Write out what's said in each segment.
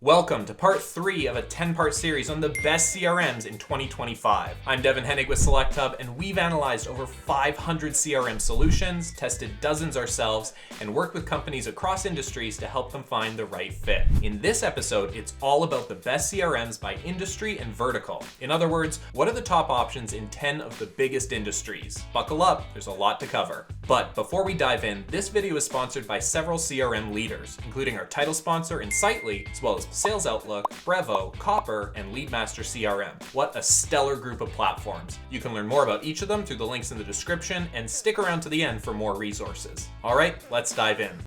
Welcome to part 3 of a 10-part series on the best CRMs in 2025. I'm Devin Hennig with SelectHub, and we've analyzed over 500 CRM solutions, tested dozens ourselves, and worked with companies across industries to help them find the right fit. In this episode, it's all about the best CRMs by industry and vertical. In other words, what are the top options in 10 of the biggest industries? Buckle up, there's a lot to cover. But before we dive in, this video is sponsored by several CRM leaders, including our title sponsor Insightly, as well as Sales Outlook, Brevo, Copper, and Leadmaster CRM. What a stellar group of platforms. You can learn more about each of them through the links in the description, and stick around to the end for more resources. All right, let's dive in.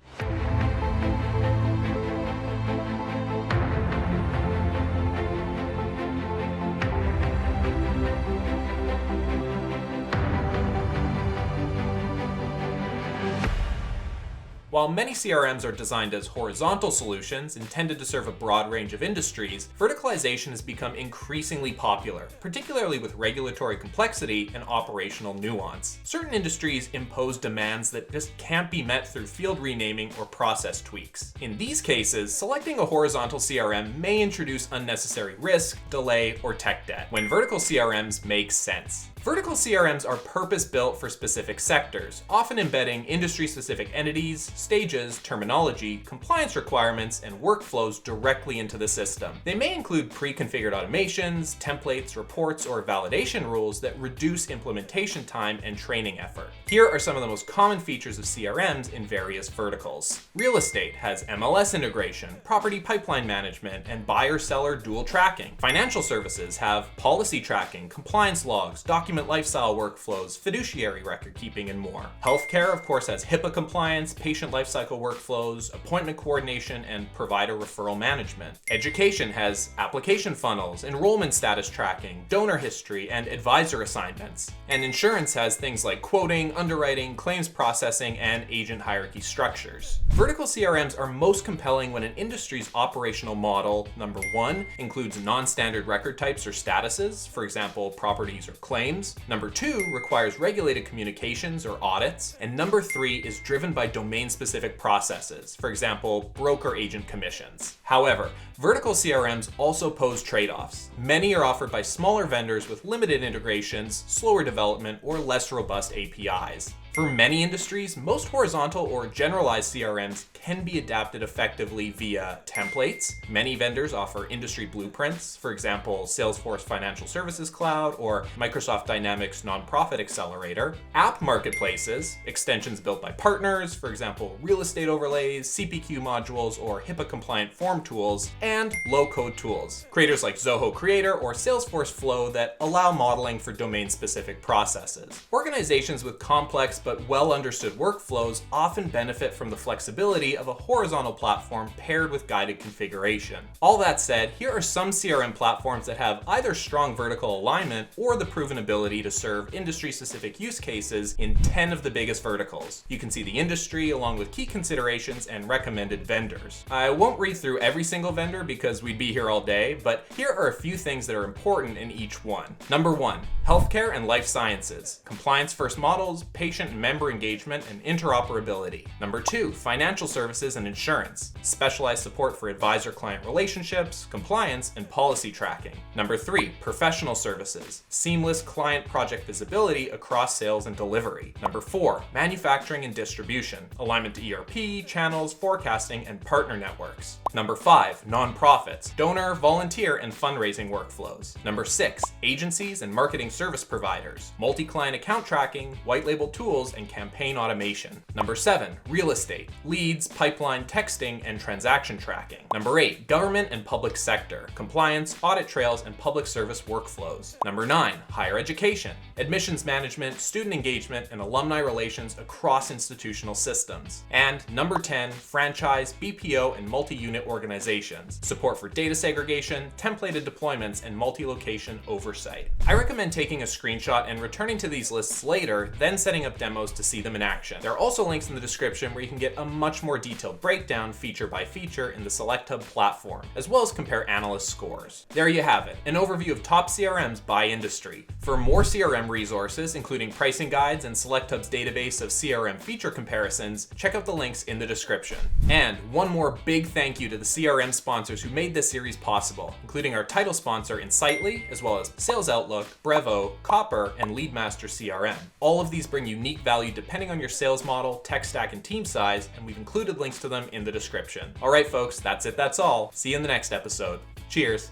While many CRMs are designed as horizontal solutions intended to serve a broad range of industries, verticalization has become increasingly popular, particularly with regulatory complexity and operational nuance. Certain industries impose demands that just can't be met through field renaming or process tweaks. In these cases, selecting a horizontal CRM may introduce unnecessary risk, delay, or tech debt, when vertical CRMs make sense. Vertical CRMs are purpose-built for specific sectors, often embedding industry-specific entities, stages, terminology, compliance requirements, and workflows directly into the system. They may include pre-configured automations, templates, reports, or validation rules that reduce implementation time and training effort. Here are some of the most common features of CRMs in various verticals. Real estate has MLS integration, property pipeline management, and buyer-seller dual tracking. Financial services have policy tracking, compliance logs, document lifestyle workflows, fiduciary record keeping, and more. Healthcare, of course, has HIPAA compliance, patient lifecycle workflows, appointment coordination, and provider referral management. Education has application funnels, enrollment status tracking, donor history, and advisor assignments. And insurance has things like quoting, underwriting, claims processing, and agent hierarchy structures. Vertical CRMs are most compelling when an industry's operational model, number 1, includes non-standard record types or statuses, for example, properties or claims. Number 2 requires regulated communications or audits. And number 3 is driven by domain-specific processes, for example, broker agent commissions. However, vertical CRMs also pose trade-offs. Many are offered by smaller vendors with limited integrations, slower development, or less robust APIs. For many industries, most horizontal or generalized CRMs can be adapted effectively via templates. Many vendors offer industry blueprints, for example, Salesforce Financial Services Cloud or Microsoft Dynamics Nonprofit Accelerator. App marketplaces, extensions built by partners, for example, real estate overlays, CPQ modules, or HIPAA-compliant form tools, and low-code tools, creators like Zoho Creator or Salesforce Flow that allow modeling for domain-specific processes. Organizations with complex but well-understood workflows often benefit from the flexibility of a horizontal platform paired with guided configuration. All that said, here are some CRM platforms that have either strong vertical alignment or the proven ability to serve industry-specific use cases in 10 of the biggest verticals. You can see the industry along with key considerations and recommended vendors. I won't read through every single vendor because we'd be here all day, but here are a few things that are important in each one. Number 1, healthcare and life sciences, compliance-first models, patient and member engagement, and interoperability. Number 2, financial services and insurance, specialized support for advisor-client relationships, compliance, and policy tracking. Number 3, professional services, seamless client project visibility across sales and delivery. Number 4, manufacturing and distribution, alignment to ERP, channels, forecasting, and partner networks. Number 5, nonprofits, donor, volunteer, and fundraising workflows. Number 6, agencies and marketing service providers, multi-client account tracking, white label tools, and campaign automation. Number 7, real estate, leads, pipeline texting, and transaction tracking. Number 8, government and public sector, compliance, audit trails, and public service workflows. Number 9, higher education, admissions management, student engagement, and alumni relations across institutional systems. And number 10, franchise, BPO, and multi-unit organizations, support for data segregation, templated deployments, and multi-location oversight. I recommend taking a screenshot and returning to these lists later, then setting up demos to see them in action. There are also links in the description where you can get a much more detailed breakdown feature by feature in the SelectHub platform, as well as compare analyst scores. There you have it, an overview of top CRMs by industry. For more CRM resources, including pricing guides and SelectHub's database of CRM feature comparisons, check out the links in the description. And one more big thank you to the CRM sponsors who made this series possible, including our title sponsor Insightly, as well as Sales Outlook, Brevo, Copper, and Leadmaster CRM. All of these bring unique value depending on your sales model, tech stack, and team size, and we've included links to them in the description. All right, folks, that's it, that's all. See you in the next episode. Cheers.